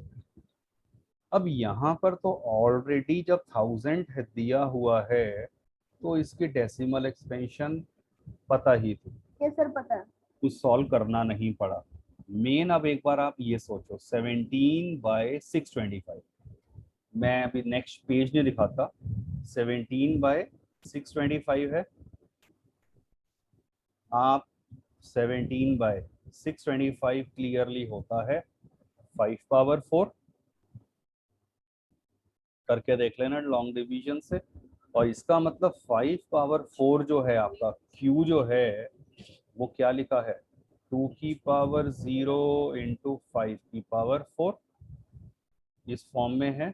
अब यहाँ पर तो ऑलरेडी जब 1000 है दिया हुआ है तो इसकी डेसिमल एक्सपेंशन पता ही थी, ये सर पता है। कुछ सॉल्व करना नहीं पड़ा। मेन अब एक बार आप ये सोचो 17/625, मैं अभी नेक्स्ट पेज नहीं दिखाता, 17/625 है। आप 17/625 क्लियरली होता है 5 पावर 4, करके देख लेना लॉन्ग डिवीजन से। और इसका मतलब 5 पावर 4 जो है आपका Q जो है वो क्या लिखा है, 2 की पावर 0 इंटू 5 की पावर 4, इस फॉर्म में है।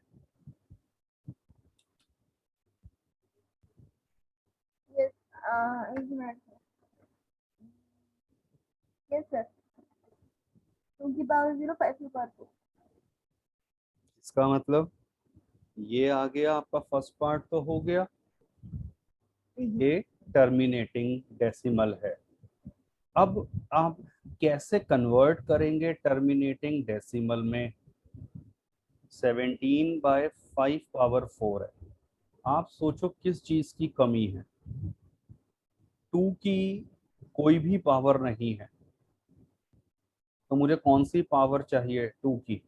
यस, एक मिनट। यस सर, 2 की पावर 0, 5 की पावर 4। इसका मतलब ये आ गया आपका फर्स्ट पार्ट तो हो गया, ये टर्मिनेटिंग डेसिमल है। अब आप कैसे कन्वर्ट करेंगे टर्मिनेटिंग डेसिमल में, 17/5 पावर 4 है, आप सोचो किस चीज की कमी है, 2 की कोई भी पावर नहीं है, तो मुझे कौन सी पावर चाहिए 2 की,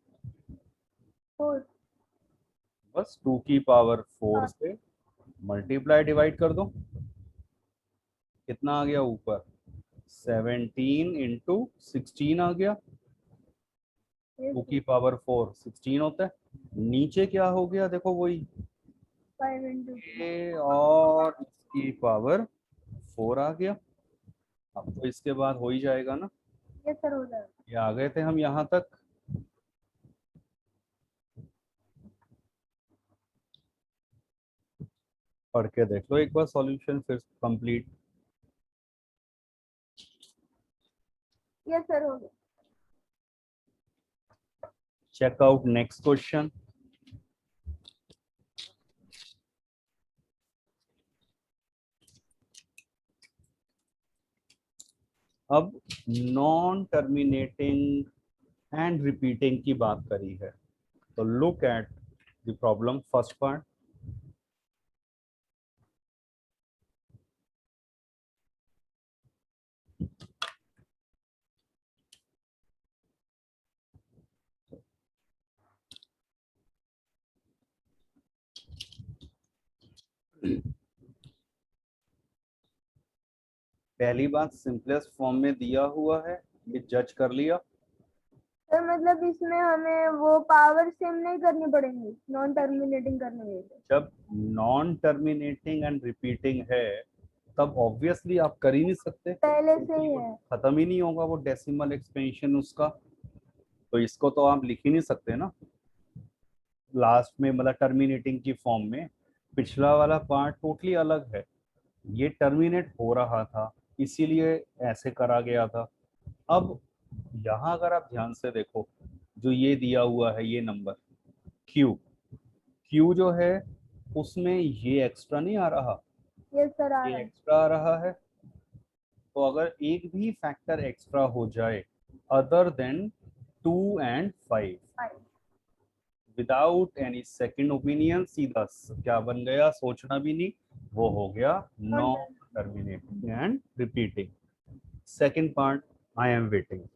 4। बस 2 की पावर 4 से मल्टीप्लाई डिवाइड कर दो, कितना आ गया ऊपर, 17 इंटू 16 आ गया, 2 की पावर 4 16 होता है। नीचे क्या हो गया देखो वही, 5 इंटू ये और इसकी पावर 4 आ गया। अब तो इसके बाद हो ही जाएगा ना, यस सर, हो जाएगा। ये आ गए थे हम यहाँ तक। पढ़ के देख लो एक बार सॉल्यूशन फिर कंप्लीट। यस सर, हो गया। Check out next question. अब नॉन टर्मिनेटिंग एंड रिपीटिंग की बात करी है, तो look at the problem first part. पहली बात सिंपलेस्ट फॉर्म में दिया हुआ है, ये जज कर लिया। सर मतलब इसमें हमें वो पावर सेम नहीं करनी पड़ेगी नॉन टर्मिनेटिंग करने के लिए। जब नॉन टर्मिनेटिंग एंड रिपीटिंग है तब ऑब्वियसली आप कर ही नहीं सकते, पहले से ही क्योंकि वो है। खत्म ही नहीं होगा वो डेसिमल एक्सपेंशन उसका, तो इसको तो आप लिख ही नहीं सकते ना लास्ट में, मतलब टर्मिनेटिंग की फॉर्म में। पिछला वाला पार्ट टोटली अलग है, ये टर्मिनेट हो रहा था इसीलिए ऐसे करा गया था। अब यहाँ अगर आप ध्यान से देखो, जो ये दिया हुआ है ये नंबर Q, Q जो है उसमें ये एक्स्ट्रा नहीं आ रहा, यस सर, आ ये रहा है। एक्स्ट्रा आ रहा है। तो अगर एक भी फैक्टर एक्स्ट्रा हो जाए other than 2 and 5, 5। Without any second opinion, सीधा क्या बन गया, सोचना भी नहीं, वो हो गया non terminating and repeating. Second part I am waiting.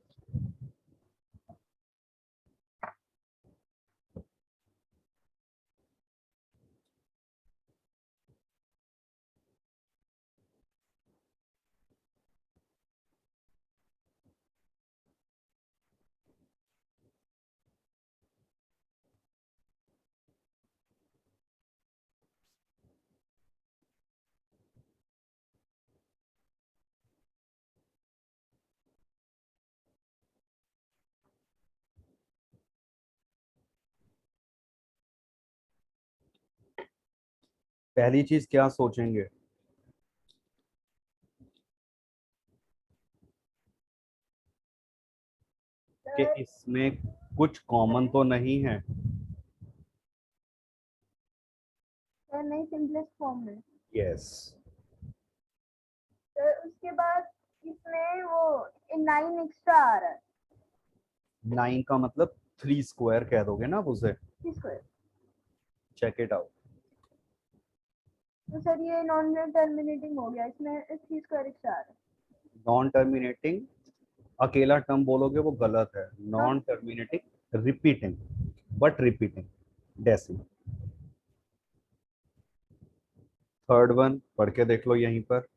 पहली चीज क्या सोचेंगे कि सर इसमें कुछ कॉमन तो नहीं है। सर नहीं, सिंपलेस्ट फॉर्म में। यस। सर उसके बाद इसमें वो 9 एक्स्ट्रा आ रहा है। 9 का मतलब 3 स्क्वायर कह दोगे ना आप उसे। किसको है? Check it out. तो सर ये नॉन टर्मिनेटिंग हो गया, इसमें 3 स्क्वायर एक्स्ट्रा आ रहा है। नॉन टर्मिनेटिंग अकेला टर्म बोलोगे वो गलत है। हाँ non terminating repeating, but repeating decimal. Third one पढ़ के देख लो यहीं पर।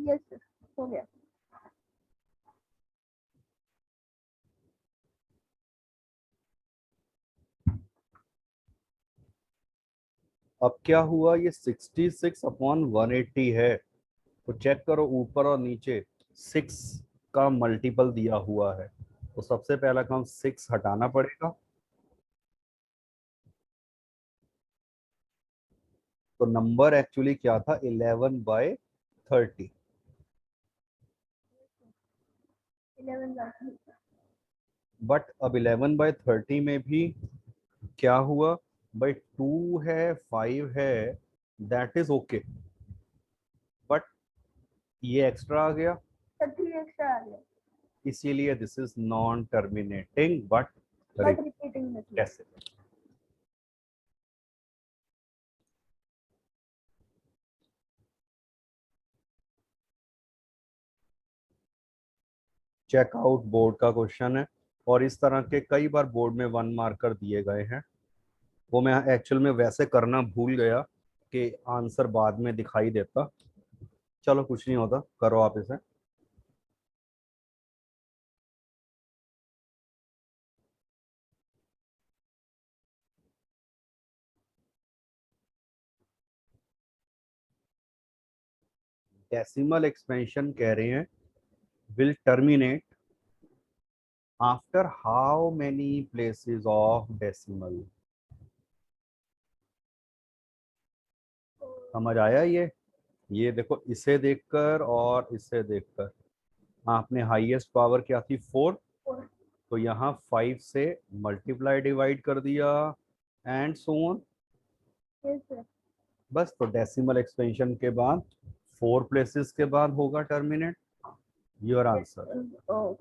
यस सर, हो गया। अब क्या हुआ, ये 66/180 है, तो चेक करो ऊपर और नीचे 6 का मल्टीपल दिया हुआ है, तो सबसे पहला काम 6 हटाना पड़ेगा। तो नंबर एक्चुअली क्या था, 11/30। 11 बाकी। बट अब 11/30 में भी क्या हुआ भाई, 2 है 5 है, दैट इज ओके, बट ये एक्स्ट्रा आ गया, सर 3 एक्स्ट्रा आ गया, इसीलिए this is non terminating but but repeating मतलब। डेसिमल। चेकआउट बोर्ड का क्वेश्चन है, और इस तरह के कई बार बोर्ड में 1 मार्कर दिए गए हैं। वो मैं एक्चुअल में वैसे करना भूल गया कि आंसर बाद में दिखाई देता। चलो कुछ नहीं होता, करो आप इसे। डेसिमल एक्सपेंशन कह रहे हैं, will terminate after how many places of decimal. समझ आया ये देखो, इसे देखकर और इसे देखकर आपने हाईएस्ट पावर क्या थी 4, और तो यहाँ 5 से मल्टीप्लाई डिवाइड कर दिया and so on. Yes sir. बस, तो डेसिमल एक्सपेंशन के बाद 4 प्लेसेस के बाद होगा टर्मिनेट। Your answer. ओ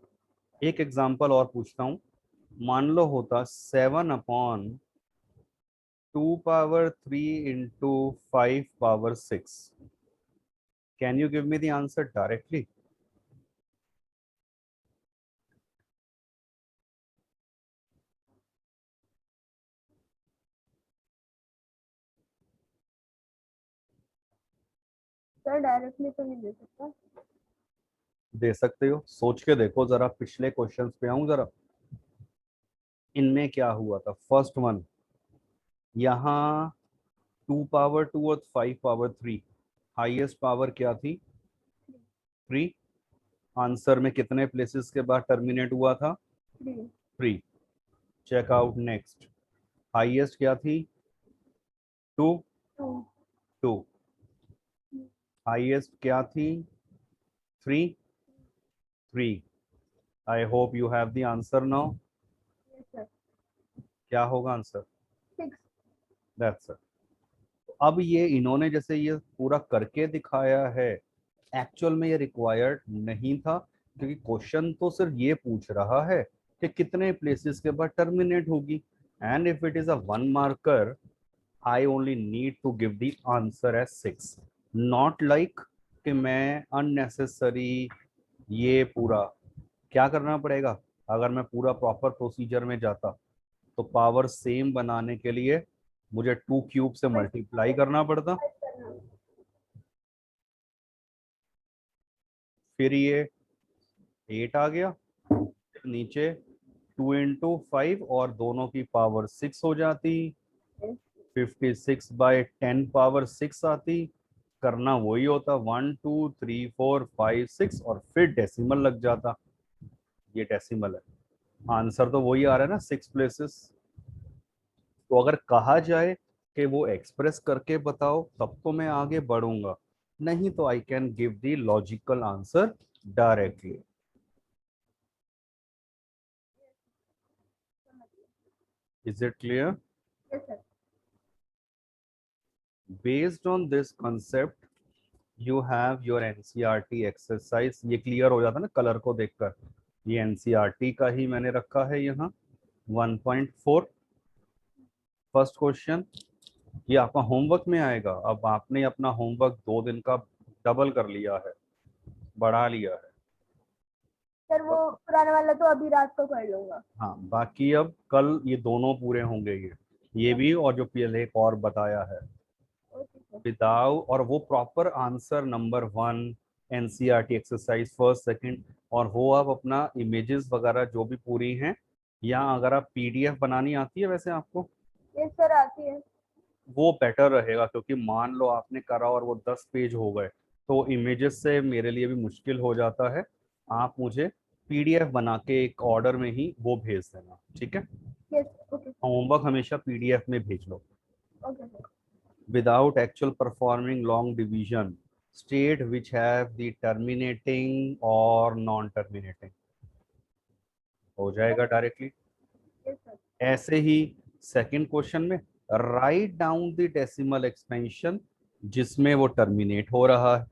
एक एग्जांपल और पूछता हूँ, मान लो होता 7/2 into 5/6। Can you give me the answer directly? Sir directly तो नहीं दे सकता। दे सकते हो, सोच के देखो जरा, पिछले क्वेश्चंस पे आऊं जरा। इनमें क्या हुआ था, फर्स्ट वन, यहाँ 2/2 और 5/3, हाईएस्ट पावर क्या थी 3। आंसर में कितने प्लेसेस के बाद टर्मिनेट हुआ था 3 3। चेक आउट नेक्स्ट, हाईएस्ट क्या थी 2 2 2, हाईएस्ट क्या थी 3 3। I hope you have the answer now. Yes sir. क्या होगा आंसर? 6 that's it. अब ये इन्होंने जैसे ये पूरा करके दिखाया है, एक्चुअल में ये रिक्वायर्ड नहीं था, क्योंकि क्वेश्चन तो सिर्फ ये पूछ रहा है कि कितने प्लेसेस के बाद टर्मिनेट होगी, and if it is a 1 marker I only need to give the answer as 6। Not like कि मैं अननेसेसरी ये पूरा क्या करना पड़ेगा। अगर मैं पूरा प्रॉपर प्रोसीजर में जाता तो पावर सेम बनाने के लिए मुझे 2 क्यूब से मल्टीप्लाई करना पड़ता, करना। फिर ये 8 आ गया, नीचे 2 into 5 और दोनों की पावर 6 हो जाती, 56/10 पावर 6 आती, करना वही होता, 1 2 3 4 5 6 और फिर डेसिमल लग जाता। ये डेसिमल है, आंसर तो वही आ रहा है ना, 6 प्लेसेस। तो अगर कहा जाए कि वो एक्सप्रेस करके बताओ तब तो मैं आगे बढ़ूंगा, नहीं तो I can give the logical answer directly. Is it clear? Yes sir. Based on this concept you have your NCERT exercise. ये क्लियर हो जाता ना कलर को देखकर, ये एनसीईआरटी का ही मैंने रखा है यहाँ 1.4 फर्स्ट क्वेश्चन। ये आपका होमवर्क में आएगा। अब आपने अपना होमवर्क 2 दिन का डबल कर लिया है, बढ़ा लिया है। सर वो पुराने वाला तो अभी रात को कर लूंगा। हाँ, बाकी अब कल ये दोनों पूरे होंगे, ये भी और जो पहले एक और बताया है ओके सर। विदाउट, और वो proper answer number 1 NCERT exercise first second. और वो आप अपना इमेजेस वगैरह जो भी पूरी हैं, या अगर आप पीडीएफ बनानी आती है वैसे आपको, यस सर आती है। वो बेटर रहेगा, क्योंकि मान लो आपने करा और वो 10 पेज हो गए तो इमेजेस से मेरे लिए भी मुश्किल हो जाता है। आप मुझे पीडीएफ बना के एक ऑर्डर में ही वो भेज देना, ठीक है? Yes okay sir. होमवर्क हमेशा पीडीएफ में भेज लो। Okay sir. Without actual performing long division, state which have the terminating or non-terminating, हो जाएगा डायरेक्टली। Yes sir. ऐसे ही सेकंड क्वेश्चन में write down the decimal expansion जिसमें वो टर्मिनेट हो रहा है,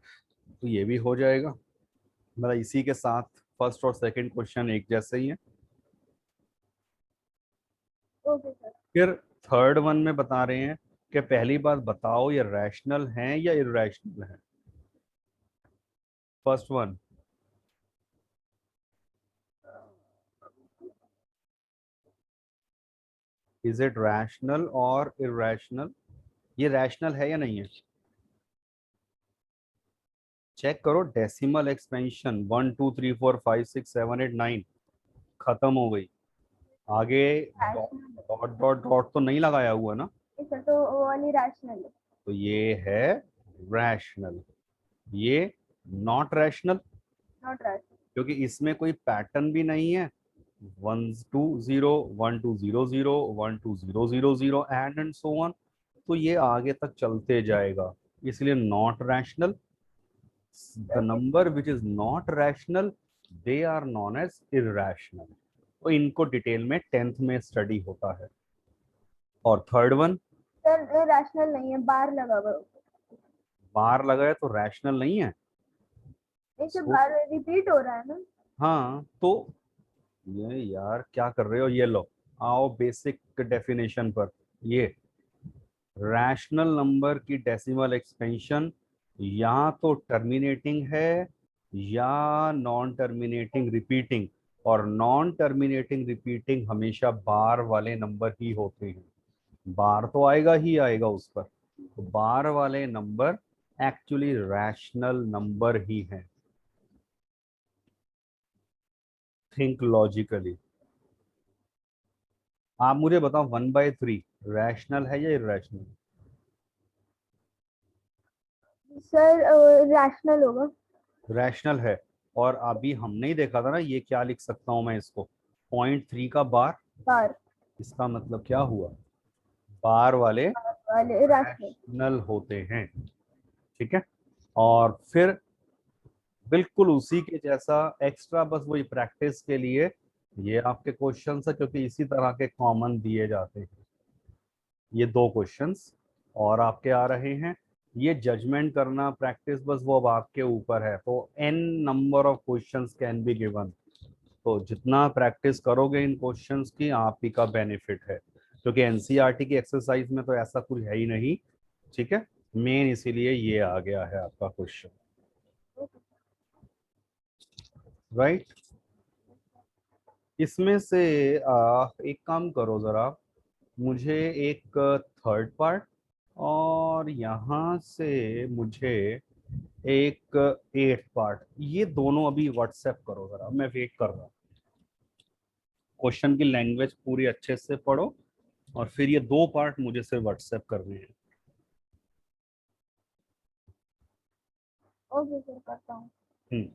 तो ये भी हो जाएगा। मतलब इसी के साथ फर्स्ट और सेकंड क्वेश्चन एक जैसे ही है। Okay sir. फिर थर्ड वन में बता रहे हैं कि पहली बात बताओ ये रैशनल हैं या इरैशनल हैं। First one, is it rational और इरैशनल? ये रैशनल है या नहीं है? चेक करो, डेसिमल एक्सपेंशन 1 2 3 4 5 6 7 8 9 खत्म हो गई। आगे रैशनल। डॉट डॉट डॉट तो नहीं लगाया हुआ ना, यस सर तो वो वाली रैशनल है। तो ये है रैशनल। ये नॉट रैशनल, नॉट रैशनल। क्योंकि इसमें कोई पैटर्न भी नहीं है। 1 2 0 1 2 0 0 1 2 0 0 0 एंड सो ऑन, तो ये आगे तक चलते जाएगा, इसलिए not rational. The number which is not rational, they are known as irrational। तो इनको डिटेल में 10th में स्टडी होता है। और थर्ड वन, सर रैशनल नहीं है, बार लगा हुआ है। बार लगाए तो रैशनल नहीं है। ऐसे So, बार रिपीट हो रहा है ना। हाँ तो ये यार क्या कर रहे हो, ये लो आओ बेसिक डेफिनेशन पर। ये रैशनल नंबर की डेसिमल एक्सपेंशन या तो टर्मिनेटिंग है या नॉन टर्मिनेटिंग रिपीटिंग, और नॉन टर्मिनेटिंग रिपीटिंग हमेशा बार वाले नंबर ही होते हैं। बार तो आएगा ही आएगा उस पर, तो बार वाले नंबर एक्चुअली रैशनल नंबर ही हैं। Think logically. आप मुझे बताओ 1/3 रैशनल है या इरैशनल? सर रैशनल होगा। रैशनल है। और अभी हमने ही देखा था ना, ये क्या लिख सकता हूं मैं इसको, 0.3 का बार। बार इसका मतलब क्या हुआ, बार वाले वाले रैशनल। रैशनल होते हैं, ठीक है? और फिर बिल्कुल उसी के जैसा एक्स्ट्रा, बस वही प्रैक्टिस के लिए ये आपके क्वेश्चंस है, क्योंकि इसी तरह के कॉमन दिए जाते हैं। ये 2 क्वेश्चंस और आपके आ रहे हैं। ये जजमेंट करना प्रैक्टिस बस वो अब आपके ऊपर है। तो n number of questions can be given, तो जितना प्रैक्टिस करोगे इन क्वेश्चंस की आप ही का बेनिफिट है, क्योंकि एनसीईआरटी की एक्सरसाइज में तो ऐसा कुछ है ही नहीं, ठीक है? मेन इसीलिए ये आ गया है आपका क्वेश्चन, राइट? इसमें से एक काम करो जरा, मुझे एक थर्ड पार्ट और यहाँ से मुझे एक 8th पार्ट, ये दोनों अभी व्हाट्सएप करो जरा, मैं वेट कर रहा हूँ। क्वेश्चन की लैंग्वेज पूरी अच्छे से पढ़ो और फिर ये 2 पार्ट मुझे सिर्फ व्हाट्सएप करने हैं। ओके सर, करता हूँ। हम्म।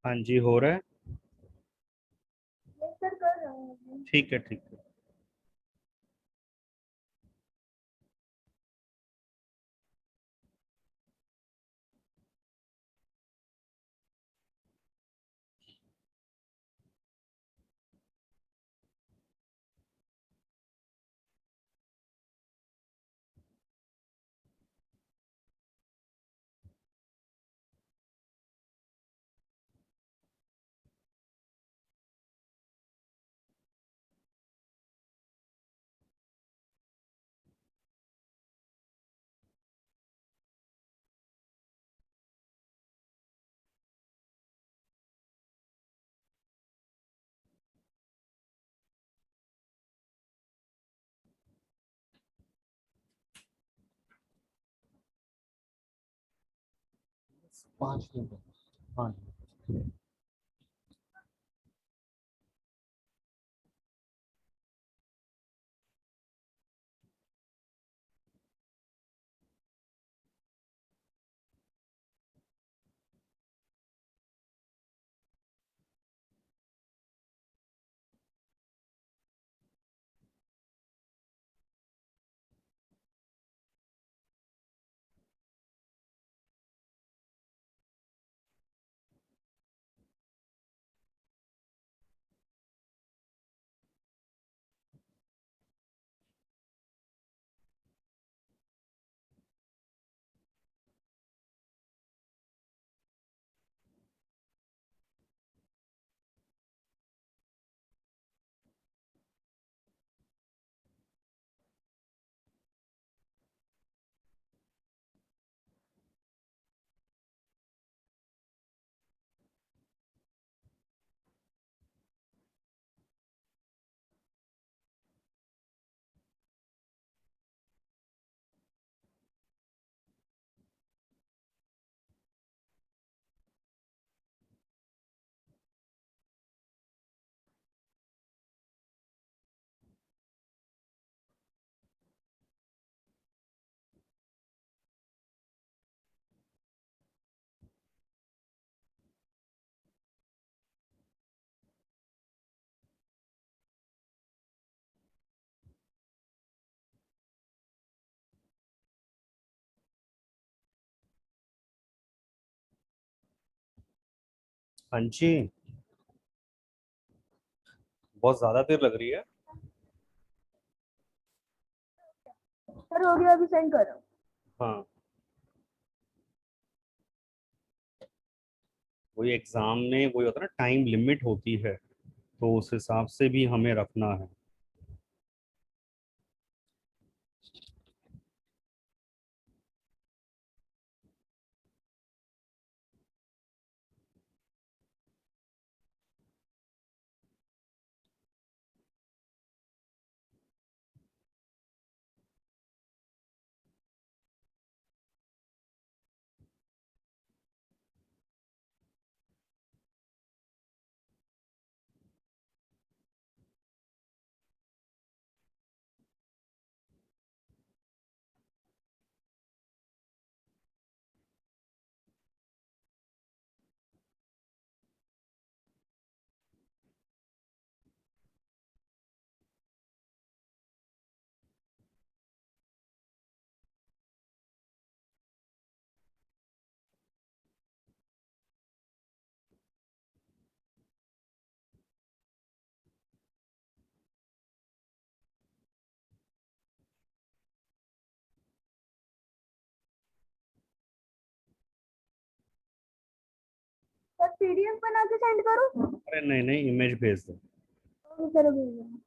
हाँ जी, हो रहा है। यस सर, कर रहा हूँ अभी। ठीक है, ठीक है। पाँच मिनट। हाँ जी। हाँ जी, बहुत ज्यादा देर लग रही है। सर हो गया, अभी सेंड कर रहा हूँ। हाँ, वही एग्जाम में वही होता है ना, टाइम लिमिट होती है, तो उस हिसाब से भी हमें रखना है। सर पीडीएफ बना के सेंड करूँ? अरे नहीं नहीं, इमेज भेज दो। ओके सर, भेज रहा हूँ।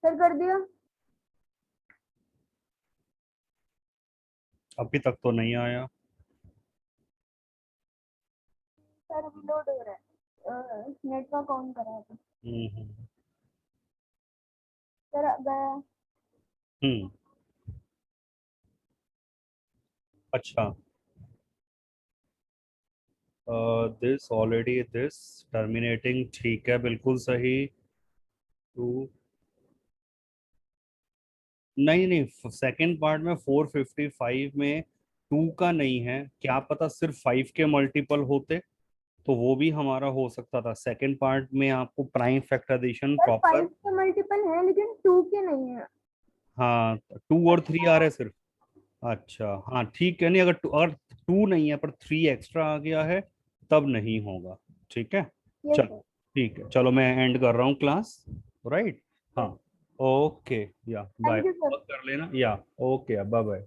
सर कर दिया। अभी तक तो नहीं आया। सर अभी लोड हो रहा है, नेटवर्क ऑन करा था। हम्म। सर गया। हम्म। अच्छा, दिस ऑलरेडी दिस टर्मिनेटिंग, ठीक है, बिल्कुल सही। टू, नहीं नहीं, सेकंड पार्ट में 455 में टू का नहीं है, क्या पता सिर्फ 5 के मल्टीपल होते, तो वो भी हमारा हो सकता था। सेकंड पार्ट में आपको प्राइम फैक्टराइजेशन सर प्रॉपर। 5 के मल्टीपल है लेकिन 2 के नहीं है। हाँ, 2 और 3 आ रहे सिर्फ। अच्छा हाँ ठीक है, नहीं अगर टू नहीं है पर 3 एक्स्ट्रा आ गया है, तब नहीं होगा। ठीक है, यस चलो। सर। ठीक है, चलो मैं एंड कर रहा हूँ क्लास। राइट। हाँ, ओके, या बाय। Thank you sir. कर लेना, या ओके, बाय बाय।